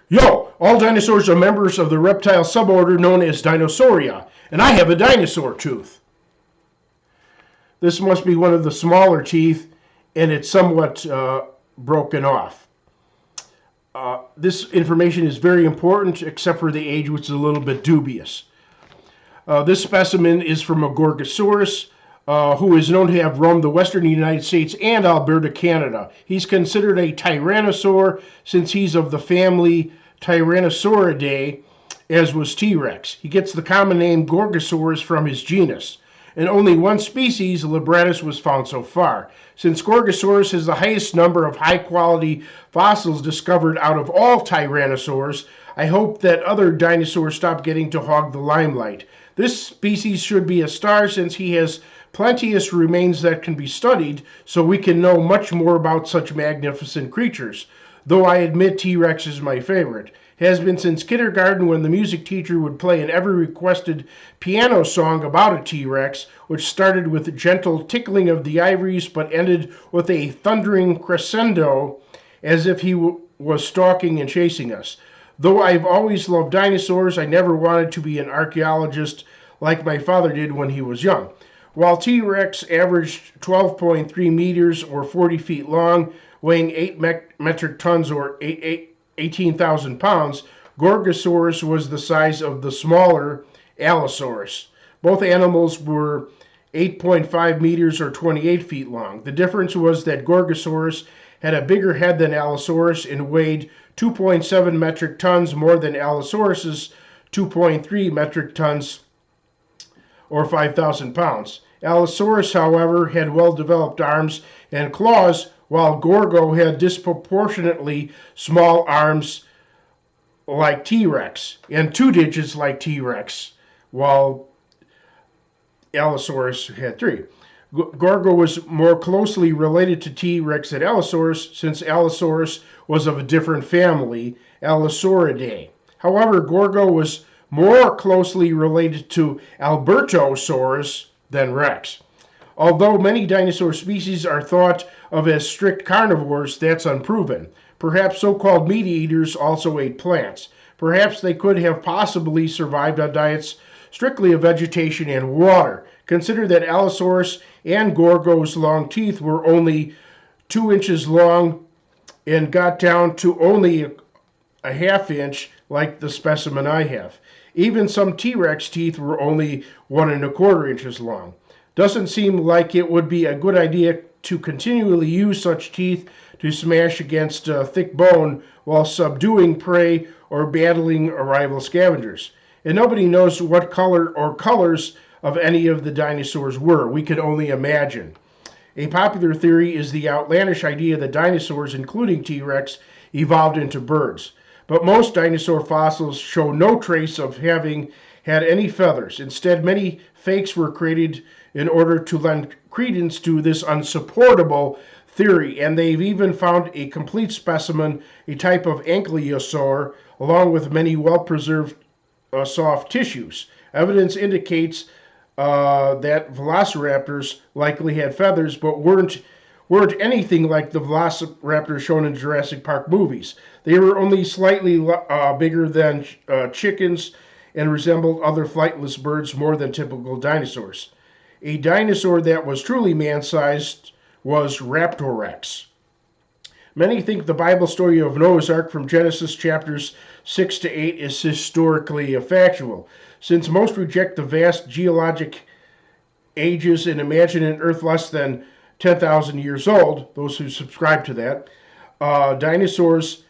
Yo, all dinosaurs are members of the reptile suborder known as Dinosauria, and I have a dinosaur tooth. This must be one of the smaller teeth, and it's somewhat broken off. This information is very important, except for the age, which is a little bit dubious. This specimen is from a Gorgosaurus, who is known to have roamed the western United States and Alberta, Canada. He's considered a tyrannosaur since he's of the family Tyrannosauridae, as was T-Rex. He gets the common name Gorgosaurus from his genus, and only one species, Libratus, was found so far. Since Gorgosaurus has the highest number of high-quality fossils discovered out of all tyrannosaurs, I hope that other dinosaurs stop getting to hog the limelight. This species should be a star since he has plenteous remains that can be studied, so we can know much more about such magnificent creatures. Though I admit T-Rex is my favorite. Has been since kindergarten, when the music teacher would play an ever requested piano song about a T-Rex, which started with a gentle tickling of the ivories but ended with a thundering crescendo as if he was stalking and chasing us. Though I've always loved dinosaurs, I never wanted to be an archaeologist like my father did when he was young. While T-Rex averaged 12.3 meters or 40 feet long, weighing 8 metric tons or 18,000 pounds, Gorgosaurus was the size of the smaller Allosaurus. Both animals were 8.5 meters or 28 feet long. The difference was that Gorgosaurus had a bigger head than Allosaurus and weighed 2.7 metric tons more than Allosaurus's 2.3 metric tons or 5,000 pounds. Allosaurus, however, had well-developed arms and claws, while Gorgo had disproportionately small arms like T-Rex and 2 digits like T-Rex, while Allosaurus had 3. Gorgo was more closely related to T-Rex than Allosaurus, since Allosaurus was of a different family, Allosauridae. However, Gorgo was more closely related to Albertosaurus than Rex. Although many dinosaur species are thought of as strict carnivores, that's unproven. Perhaps so-called meat eaters also ate plants. Perhaps they could have possibly survived on diets strictly of vegetation and water. Consider that Allosaurus and Gorgo's long teeth were only 2 inches long and got down to only a half inch like the specimen I have. Even some T-Rex teeth were only 1¼ inches long. Doesn't seem like it would be a good idea to continually use such teeth to smash against thick bone while subduing prey or battling rival scavengers. And nobody knows what color or colors of any of the dinosaurs were. We could only imagine. A popular theory is the outlandish idea that dinosaurs, including T-Rex, evolved into birds. But most dinosaur fossils show no trace of having had any feathers. Instead, many fakes were created in order to lend credence to this unsupportable theory, and they've even found a complete specimen, a type of ankylosaur, along with many well-preserved soft tissues. Evidence indicates that velociraptors likely had feathers, but weren't anything like the velociraptors shown in Jurassic Park movies. They were only slightly bigger than chickens and resembled other flightless birds more than typical dinosaurs. A dinosaur that was truly man-sized was Raptorex. Many think the Bible story of Noah's Ark from Genesis chapters 6 to 8 is historically factual, since most reject the vast geologic ages and imagine an Earth less than 10,000 years old. Those who subscribe to that, dinosaurs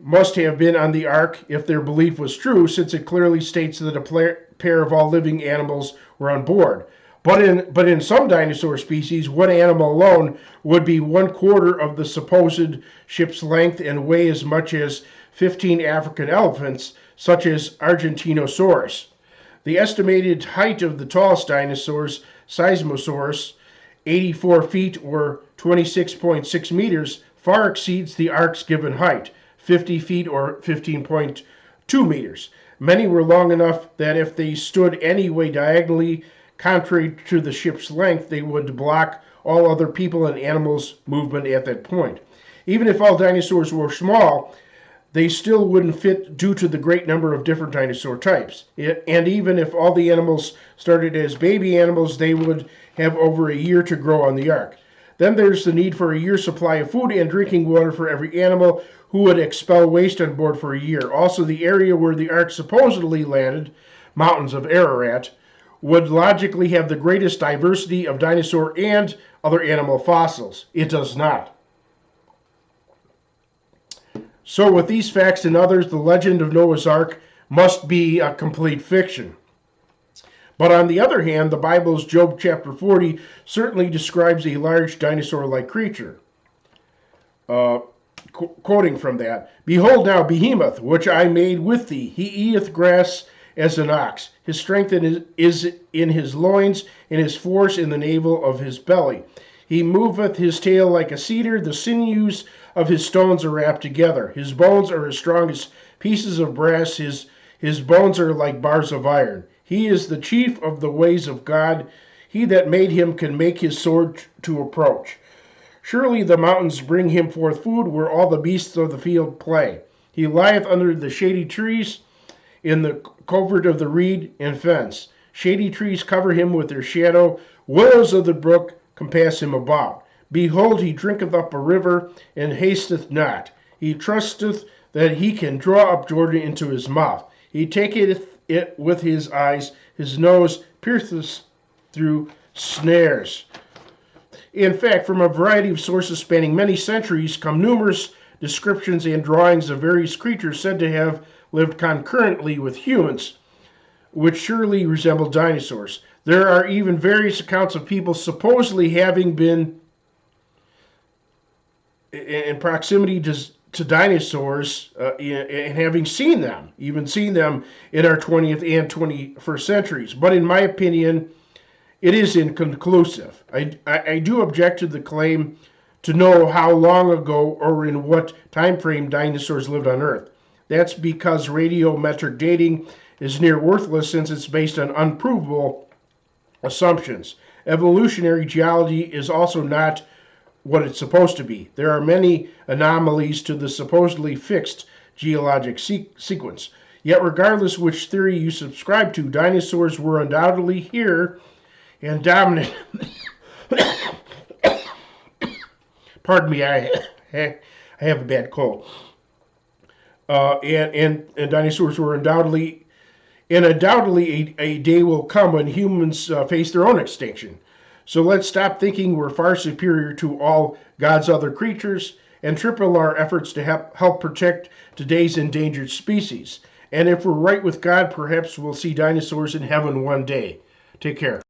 must have been on the ark if their belief was true, since it clearly states that a pair of all living animals were on board. But in some dinosaur species, one animal alone would be 1/4 of the supposed ship's length and weigh as much as 15 African elephants, such as Argentinosaurus. The estimated height of the tallest dinosaurs, Seismosaurus, 84 feet or 26.6 meters, far exceeds the ark's given height, 50 feet or 15.2 meters. Many were long enough that if they stood any way diagonally, contrary to the ship's length, they would block all other people and animals' movement at that point. Even if all dinosaurs were small, they still wouldn't fit due to the great number of different dinosaur types. And even if all the animals started as baby animals, they would have over a year to grow on the ark. Then there's the need for a year's supply of food and drinking water for every animal, who would expel waste on board for a year. Also, the area where the ark supposedly landed, mountains of Ararat, would logically have the greatest diversity of dinosaur and other animal fossils. It does not. So with these facts and others, the legend of Noah's Ark must be a complete fiction. But on the other hand, the Bible's Job chapter 40 certainly describes a large dinosaur-like creature. Quoting from that, "Behold now Behemoth, which I made with thee. He eateth grass as an ox. His strength is in his loins, and his force in the navel of his belly. He moveth his tail like a cedar. The sinews of his stones are wrapped together. His bones are as strong as pieces of brass. His bones are like bars of iron. He is the chief of the ways of God. He that made him can make his sword to approach. Surely the mountains bring him forth food, where all the beasts of the field play. He lieth under the shady trees, in the covert of the reed and fence. Shady trees cover him with their shadow. Willows of the brook compass him about. Behold, he drinketh up a river, and hasteth not. He trusteth that he can draw up Jordan into his mouth. He taketh it with his eyes. His nose pierceth through snares." In fact, from a variety of sources spanning many centuries come numerous descriptions and drawings of various creatures said to have lived concurrently with humans, which surely resemble dinosaurs. There are even various accounts of people supposedly having been in proximity to dinosaurs and having seen them, even seen them in our 20th and 21st centuries. But in my opinion, it is inconclusive. I do object to the claim to know how long ago or in what time frame dinosaurs lived on Earth. That's because radiometric dating is near worthless since it's based on unprovable assumptions. Evolutionary geology is also not what it's supposed to be. There are many anomalies to the supposedly fixed geologic sequence. Yet regardless which theory you subscribe to, dinosaurs were undoubtedly here and dominant. Pardon me, I have a bad cold. And dinosaurs were undoubtedly a day will come when humans face their own extinction. So let's stop thinking we're far superior to all God's other creatures and triple our efforts to help protect today's endangered species. And if we're right with God, perhaps we'll see dinosaurs in heaven one day. Take care.